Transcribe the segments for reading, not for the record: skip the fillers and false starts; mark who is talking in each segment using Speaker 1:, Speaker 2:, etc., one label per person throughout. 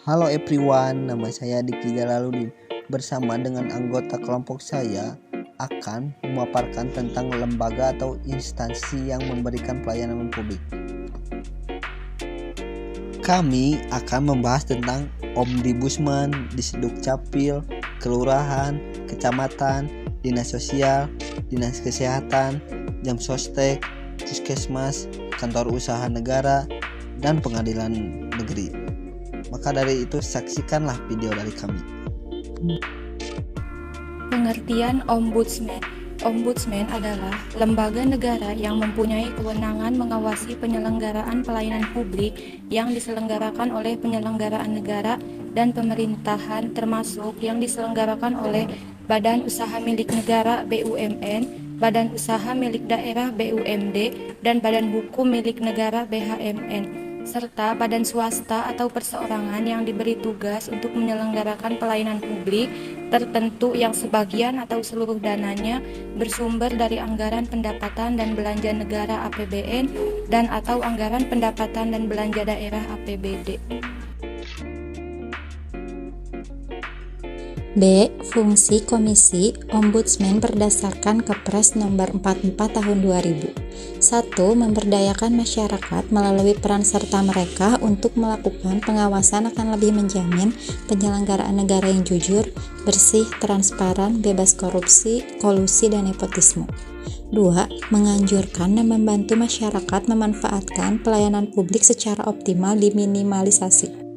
Speaker 1: Halo everyone, nama saya Diki Jalaludin. Bersama dengan anggota kelompok saya akan memaparkan tentang lembaga atau instansi yang memberikan pelayanan publik. Kami akan membahas tentang Ombudsman, Disdukcapil, kelurahan, kecamatan, dinas sosial, dinas kesehatan, jam sostek, puskesmas, kantor usaha negara, dan pengadilan negeri. Maka dari itu saksikanlah video dari kami.
Speaker 2: Pengertian Ombudsman. Ombudsman adalah lembaga negara yang mempunyai kewenangan mengawasi penyelenggaraan pelayanan publik yang diselenggarakan oleh penyelenggaraan negara dan pemerintahan, termasuk yang diselenggarakan oleh Badan Usaha Milik Negara (BUMN), Badan Usaha Milik Daerah (BUMD), dan Badan Hukum Milik Negara (BHMN), serta badan swasta atau perseorangan yang diberi tugas untuk menyelenggarakan pelayanan publik tertentu yang sebagian atau seluruh dananya bersumber dari anggaran pendapatan dan belanja negara APBN dan atau anggaran pendapatan dan belanja daerah APBD.
Speaker 3: B. Fungsi Komisi Ombudsman berdasarkan Kepres Nomor 44 Tahun 2000. 1. Memberdayakan masyarakat melalui peran serta mereka untuk melakukan pengawasan akan lebih menjamin penyelenggaraan negara yang jujur, bersih, transparan, bebas korupsi, kolusi, dan nepotisme. 2. Menganjurkan dan membantu masyarakat memanfaatkan pelayanan publik secara optimal diminimalisasi.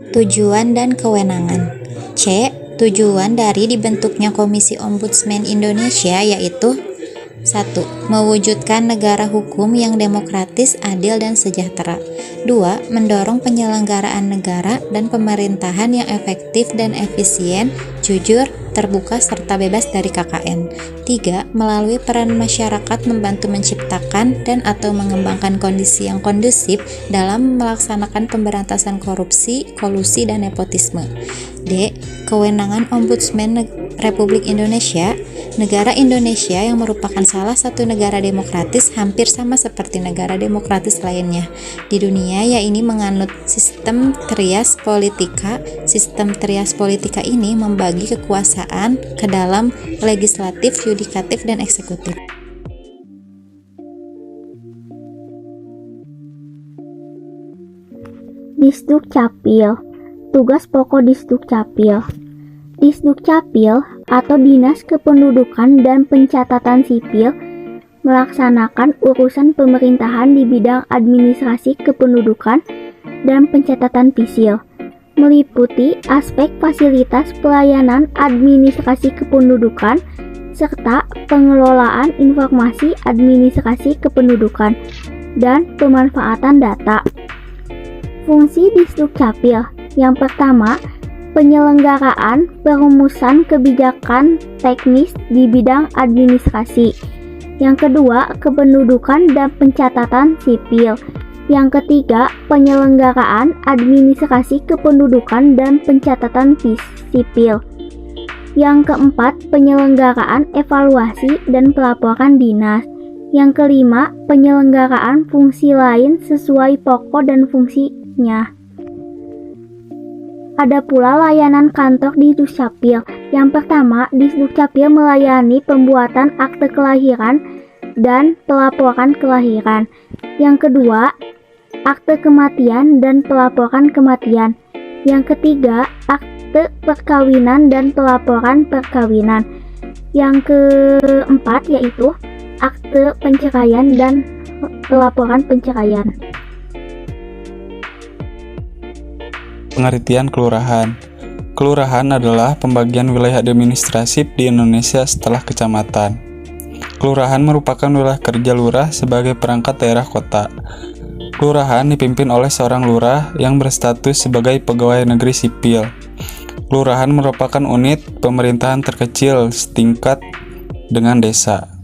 Speaker 3: Tujuan dan kewenangan. C. Tujuan dari dibentuknya Komisi Ombudsman Indonesia yaitu 1. Mewujudkan negara hukum yang demokratis, adil, dan sejahtera. 2. Mendorong penyelenggaraan negara dan pemerintahan yang efektif dan efisien, jujur, terbuka, serta bebas dari KKN. 3. Melalui peran masyarakat membantu menciptakan dan atau mengembangkan kondisi yang kondusif dalam melaksanakan pemberantasan korupsi, kolusi, dan nepotisme. D. Kewenangan Ombudsman Republik Indonesia. Negara Indonesia yang merupakan salah satu negara demokratis hampir sama seperti negara demokratis lainnya di dunia, yaitu menganut sistem trias politika. Sistem trias politika ini membagi kekuasaan ke dalam legislatif, yudikatif, dan eksekutif.
Speaker 4: Disdukcapil. Tugas pokok Disdukcapil. Disdukcapil atau Dinas Kependudukan dan Pencatatan Sipil melaksanakan urusan pemerintahan di bidang administrasi kependudukan dan pencatatan sipil, meliputi aspek fasilitas pelayanan administrasi kependudukan serta pengelolaan informasi administrasi kependudukan dan pemanfaatan data. Fungsi Disdukcapil yang pertama, penyelenggaraan perumusan kebijakan teknis di bidang administrasi. Yang kedua, kependudukan dan pencatatan sipil. Yang ketiga, penyelenggaraan administrasi kependudukan dan pencatatan sipil. Yang keempat, penyelenggaraan evaluasi dan pelaporan dinas. Yang kelima, penyelenggaraan fungsi lain sesuai pokok dan fungsinya. Ada pula layanan kantor Disdukcapil. Yang pertama, Disdukcapil melayani pembuatan akte kelahiran dan pelaporan kelahiran. Yang kedua, akte kematian dan pelaporan kematian. Yang ketiga, akte perkawinan dan pelaporan perkawinan. Yang keempat yaitu akte penceraian dan pelaporan penceraian.
Speaker 5: Pengertian kelurahan. Kelurahan adalah pembagian wilayah administratif di Indonesia setelah kecamatan. Kelurahan merupakan wilayah kerja lurah sebagai perangkat daerah kota. Kelurahan dipimpin oleh seorang lurah yang berstatus sebagai pegawai negeri sipil. Kelurahan merupakan unit pemerintahan terkecil setingkat dengan desa.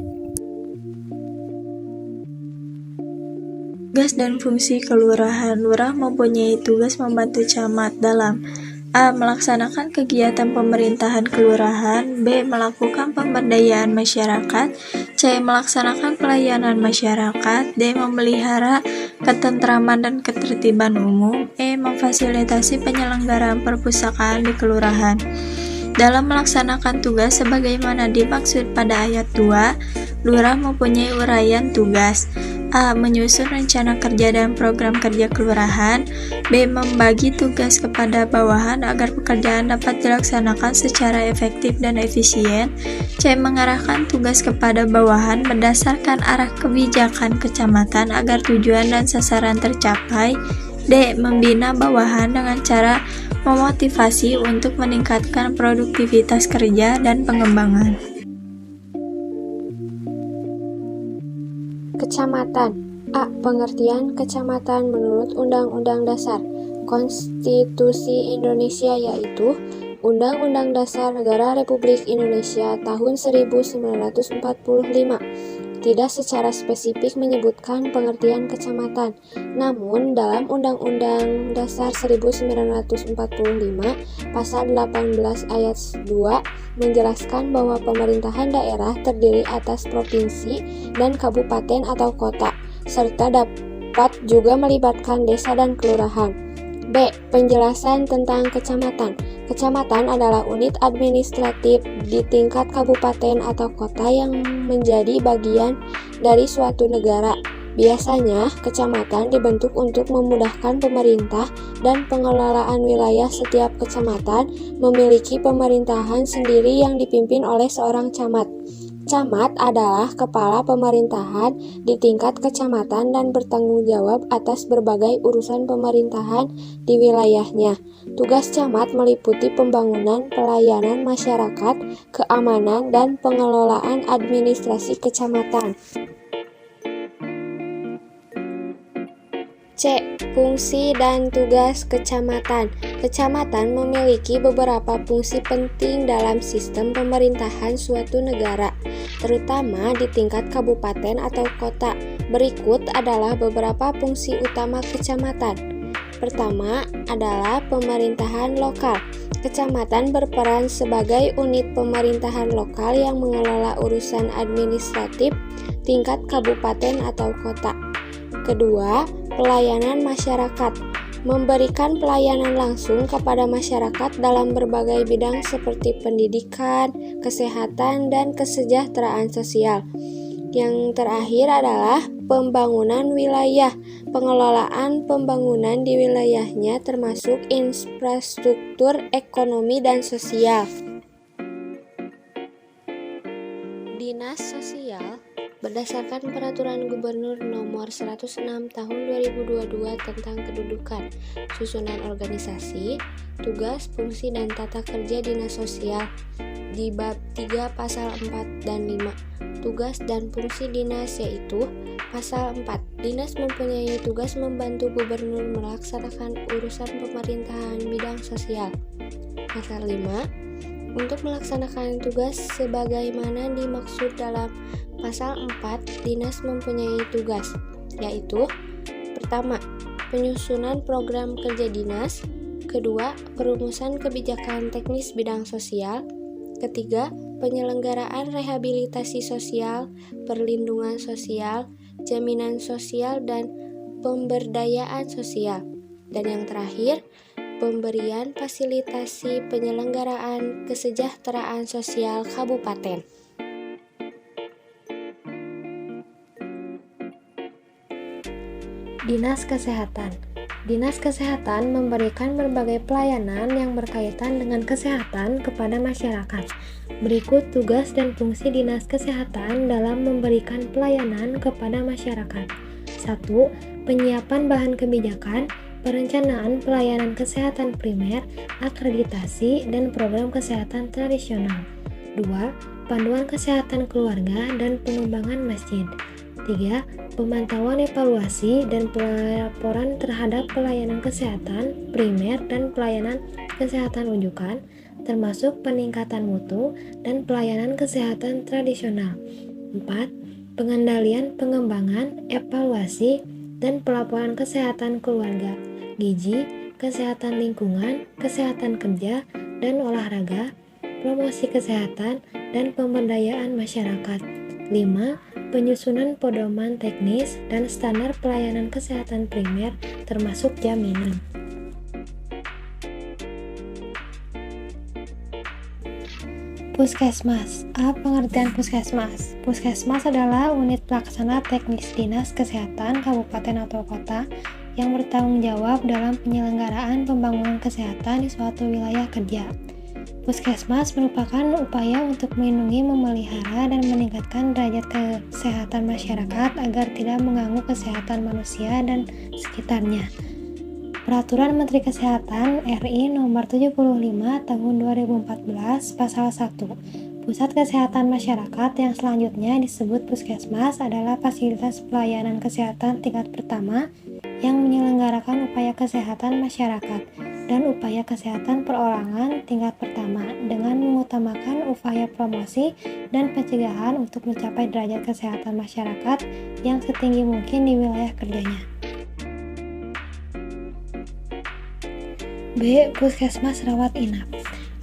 Speaker 6: Tugas dan fungsi kelurahan. Lurah mempunyai tugas membantu camat dalam A. Melaksanakan kegiatan pemerintahan kelurahan. B. Melakukan pemberdayaan masyarakat. C. Melaksanakan pelayanan masyarakat. D. Memelihara ketentraman dan ketertiban umum. E. Memfasilitasi penyelenggaraan perpustakaan di kelurahan. Dalam melaksanakan tugas sebagaimana dimaksud pada ayat 2, lurah mempunyai uraian tugas. A. Menyusun rencana kerja dan program kerja kelurahan. B. Membagi tugas kepada bawahan agar pekerjaan dapat dilaksanakan secara efektif dan efisien. C. Mengarahkan tugas kepada bawahan berdasarkan arah kebijakan kecamatan agar tujuan dan sasaran tercapai. D. Membina bawahan dengan cara memotivasi untuk meningkatkan produktivitas kerja dan pengembangan.
Speaker 7: Kecamatan. A. Pengertian kecamatan menurut Undang-Undang Dasar Konstitusi Indonesia, yaitu Undang-Undang Dasar Negara Republik Indonesia tahun 1945. Tidak secara spesifik menyebutkan pengertian kecamatan. Namun, dalam Undang-Undang Dasar 1945, Pasal 18 ayat 2 menjelaskan bahwa pemerintahan daerah terdiri atas provinsi dan kabupaten atau kota, serta dapat juga melibatkan desa dan kelurahan. B. Penjelasan tentang kecamatan. Kecamatan adalah unit administratif di tingkat kabupaten atau kota yang menjadi bagian dari suatu negara. Biasanya, kecamatan dibentuk untuk memudahkan pemerintah dan pengelolaan wilayah. Setiap kecamatan memiliki pemerintahan sendiri yang dipimpin oleh seorang camat. Camat adalah kepala pemerintahan di tingkat kecamatan dan bertanggung jawab atas berbagai urusan pemerintahan di wilayahnya. Tugas camat meliputi pembangunan, pelayanan masyarakat, keamanan, dan pengelolaan administrasi kecamatan. C. Fungsi dan tugas kecamatan. Kecamatan memiliki beberapa fungsi penting dalam sistem pemerintahan suatu negara, terutama di tingkat kabupaten atau kota. Berikut adalah beberapa fungsi utama kecamatan. Pertama adalah pemerintahan lokal. Kecamatan berperan sebagai unit pemerintahan lokal yang mengelola urusan administratif tingkat kabupaten atau kota. Kedua, pelayanan masyarakat. Memberikan pelayanan langsung kepada masyarakat dalam berbagai bidang seperti pendidikan, kesehatan, dan kesejahteraan sosial. Yang terakhir adalah pembangunan wilayah. Pengelolaan pembangunan di wilayahnya termasuk infrastruktur, ekonomi, dan sosial. Dinas Sosial. Berdasarkan Peraturan Gubernur Nomor 106 Tahun 2022 tentang Kedudukan, Susunan Organisasi, Tugas, Fungsi, dan Tata Kerja Dinas Sosial di Bab 3 Pasal 4 dan 5. Tugas dan fungsi dinas yaitu Pasal 4. Dinas mempunyai tugas membantu gubernur melaksanakan urusan pemerintahan bidang sosial. Pasal 5. Untuk melaksanakan tugas sebagaimana dimaksud dalam Pasal 4, dinas mempunyai tugas, yaitu pertama, penyusunan program kerja dinas. Kedua, perumusan kebijakan teknis bidang sosial. Ketiga, penyelenggaraan rehabilitasi sosial, perlindungan sosial, jaminan sosial, dan pemberdayaan sosial. Dan yang terakhir, pemberian fasilitasi penyelenggaraan kesejahteraan sosial kabupaten.
Speaker 8: Dinas Kesehatan. Dinas Kesehatan memberikan berbagai pelayanan yang berkaitan dengan kesehatan kepada masyarakat. Berikut tugas dan fungsi Dinas Kesehatan dalam memberikan pelayanan kepada masyarakat. 1. Penyiapan bahan kebijakan, perencanaan pelayanan kesehatan primer, akreditasi, dan program kesehatan tradisional. 2. Panduan kesehatan keluarga dan pengembangan masjid. 3. Pemantauan evaluasi dan pelaporan terhadap pelayanan kesehatan primer dan pelayanan kesehatan rujukan, termasuk peningkatan mutu dan pelayanan kesehatan tradisional. 4. Pengendalian pengembangan, evaluasi, dan pelaporan kesehatan keluarga, gizi, kesehatan lingkungan, kesehatan kerja dan olahraga, promosi kesehatan, dan pemberdayaan masyarakat. 5. Penyusunan pedoman teknis dan standar pelayanan kesehatan primer termasuk jaminan. Puskesmas. A. Pengertian puskesmas. Puskesmas adalah unit pelaksana teknis Dinas Kesehatan Kabupaten atau Kota yang bertanggung jawab dalam penyelenggaraan pembangunan kesehatan di suatu wilayah kerja. Puskesmas merupakan upaya untuk melindungi, memelihara, dan meningkatkan derajat kesehatan masyarakat agar tidak mengganggu kesehatan manusia dan sekitarnya. Peraturan Menteri Kesehatan RI Nomor 75 Tahun 2014 Pasal 1. Pusat Kesehatan Masyarakat yang selanjutnya disebut Puskesmas adalah fasilitas pelayanan kesehatan tingkat pertama yang menyelenggarakan upaya kesehatan masyarakat dan upaya kesehatan perorangan tingkat pertama dengan mengutamakan upaya promosi dan pencegahan untuk mencapai derajat kesehatan masyarakat yang setinggi mungkin di wilayah kerjanya. B. Puskesmas rawat inap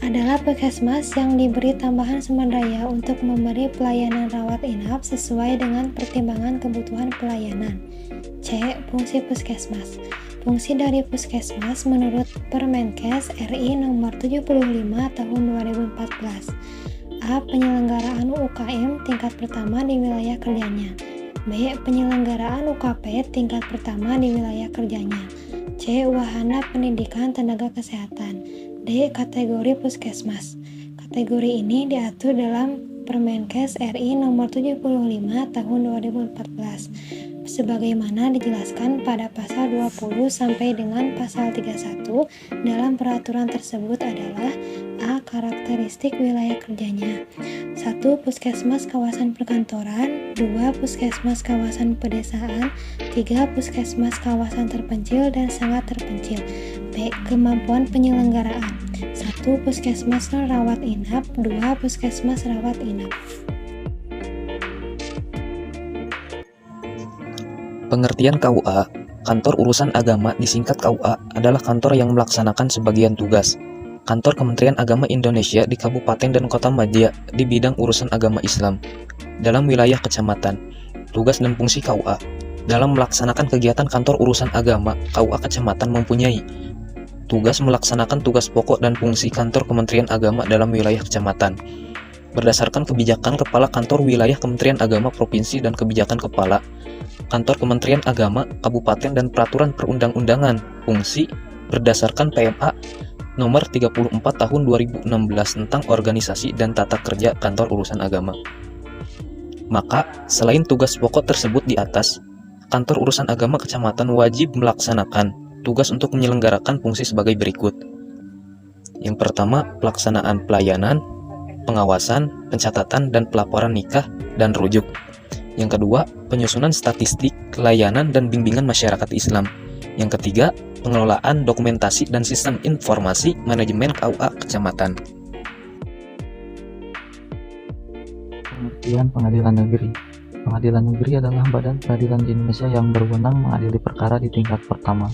Speaker 8: adalah puskesmas yang diberi tambahan sumber daya untuk memberi pelayanan rawat inap sesuai dengan pertimbangan kebutuhan pelayanan. C. Fungsi puskesmas. Fungsi dari puskesmas menurut Permenkes RI Nomor 75 Tahun 2014. A. Penyelenggaraan UKM tingkat pertama di wilayah kerjanya. B. Penyelenggaraan UKP tingkat pertama di wilayah kerjanya. C. Wahana pendidikan tenaga kesehatan. D. Kategori puskesmas. Kategori ini diatur dalam Permenkes RI Nomor 75 Tahun 2014 sebagaimana dijelaskan pada pasal 20 sampai dengan pasal 31 dalam peraturan tersebut adalah A. Karakteristik wilayah kerjanya. 1. Puskesmas kawasan perkantoran. 2. Puskesmas kawasan pedesaan. 3. Puskesmas kawasan terpencil dan sangat terpencil. B. Kemampuan penyelenggaraan. 1. Puskesmas rawat inap. 2. Puskesmas rawat inap.
Speaker 9: Pengertian KUA, Kantor Urusan Agama disingkat KUA, adalah kantor yang melaksanakan sebagian tugas Kantor Kementerian Agama Indonesia di Kabupaten dan Kota Madya di bidang urusan agama Islam dalam wilayah kecamatan. Tugas dan fungsi KUA dalam melaksanakan kegiatan Kantor Urusan Agama, KUA Kecamatan mempunyai tugas melaksanakan tugas pokok dan fungsi Kantor Kementerian Agama dalam wilayah kecamatan berdasarkan kebijakan Kepala Kantor Wilayah Kementerian Agama Provinsi dan kebijakan Kepala Kantor Kementerian Agama Kabupaten dan peraturan perundang-undangan. Fungsi berdasarkan PMA Nomor 34 Tahun 2016 tentang organisasi dan tata kerja Kantor Urusan Agama. Maka, selain tugas pokok tersebut di atas, Kantor Urusan Agama Kecamatan wajib melaksanakan tugas untuk menyelenggarakan fungsi sebagai berikut. Yang pertama, pelaksanaan pelayanan, pengawasan, pencatatan, dan pelaporan nikah dan rujuk. Yang kedua, penyusunan statistik, layanan, dan bimbingan masyarakat Islam. Yang ketiga, pengelolaan dokumentasi dan sistem informasi manajemen KUA Kecamatan.
Speaker 10: Pengertian pengadilan negeri. Pengadilan negeri adalah badan peradilan di Indonesia yang berwenang mengadili perkara di tingkat pertama.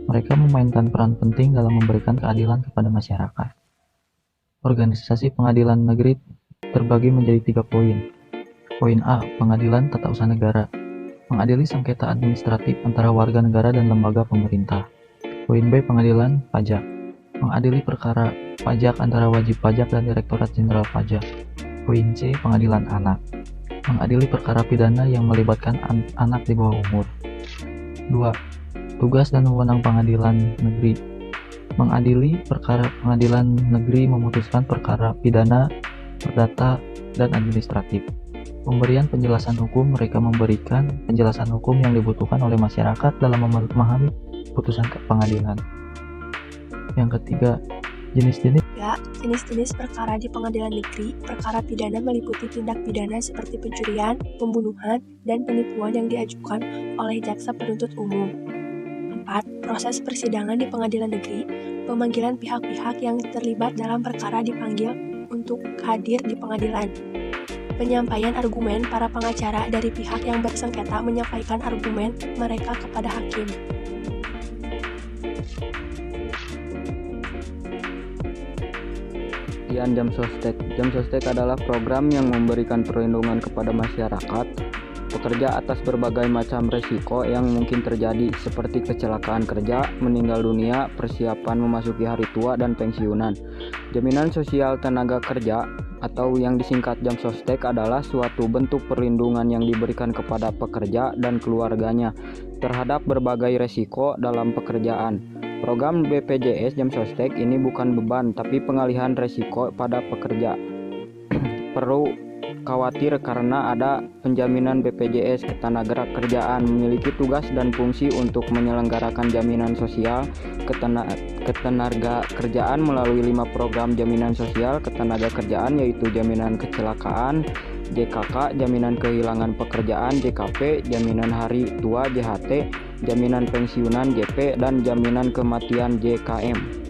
Speaker 10: Mereka memainkan peran penting dalam memberikan keadilan kepada masyarakat. Organisasi pengadilan negeri terbagi menjadi 3 poin. Poin A. Pengadilan Tata Usaha Negara. Mengadili sengketa administratif antara warga negara dan lembaga pemerintah. Poin B. Pengadilan Pajak. Mengadili perkara pajak antara wajib pajak dan Direktorat Jenderal Pajak. Poin C. Pengadilan Anak. Mengadili perkara pidana yang melibatkan anak di bawah umur. 2. Tugas dan wewenang pengadilan negeri. Mengadili perkara pengadilan negeri memutuskan perkara pidana, perdata, dan administratif. Pemberian penjelasan hukum, mereka memberikan penjelasan hukum yang dibutuhkan oleh masyarakat dalam memahami putusan pengadilan. Yang ketiga, jenis-jenis.
Speaker 11: Jenis-jenis perkara di pengadilan negeri. Perkara pidana meliputi tindak pidana seperti pencurian, pembunuhan, dan penipuan yang diajukan oleh jaksa penuntut umum. 4. Proses persidangan di pengadilan negeri. Pemanggilan pihak-pihak yang terlibat dalam perkara dipanggil untuk hadir di pengadilan. Penyampaian argumen, para pengacara dari pihak yang bersengketa menyampaikan argumen mereka kepada hakim.
Speaker 12: Pengertian jam sostek. Jam sostek adalah program yang memberikan perlindungan kepada masyarakat pekerja atas berbagai macam resiko yang mungkin terjadi seperti kecelakaan kerja, meninggal dunia, persiapan memasuki hari tua dan pensiunan. Jaminan sosial tenaga kerja atau yang disingkat jam sostek adalah suatu bentuk perlindungan yang diberikan kepada pekerja dan keluarganya terhadap berbagai resiko dalam pekerjaan. Program BPJS jam sostek ini bukan beban tapi pengalihan resiko pada pekerja. Perlu khawatir karena ada penjaminan BPJS Ketenagakerjaan memiliki tugas dan fungsi untuk menyelenggarakan jaminan sosial ketenagakerjaan melalui 5 program jaminan sosial ketenagakerjaan yaitu jaminan kecelakaan JKK, jaminan kehilangan pekerjaan JKP, jaminan hari tua JHT, jaminan pensiunan JP, dan jaminan kematian JKM.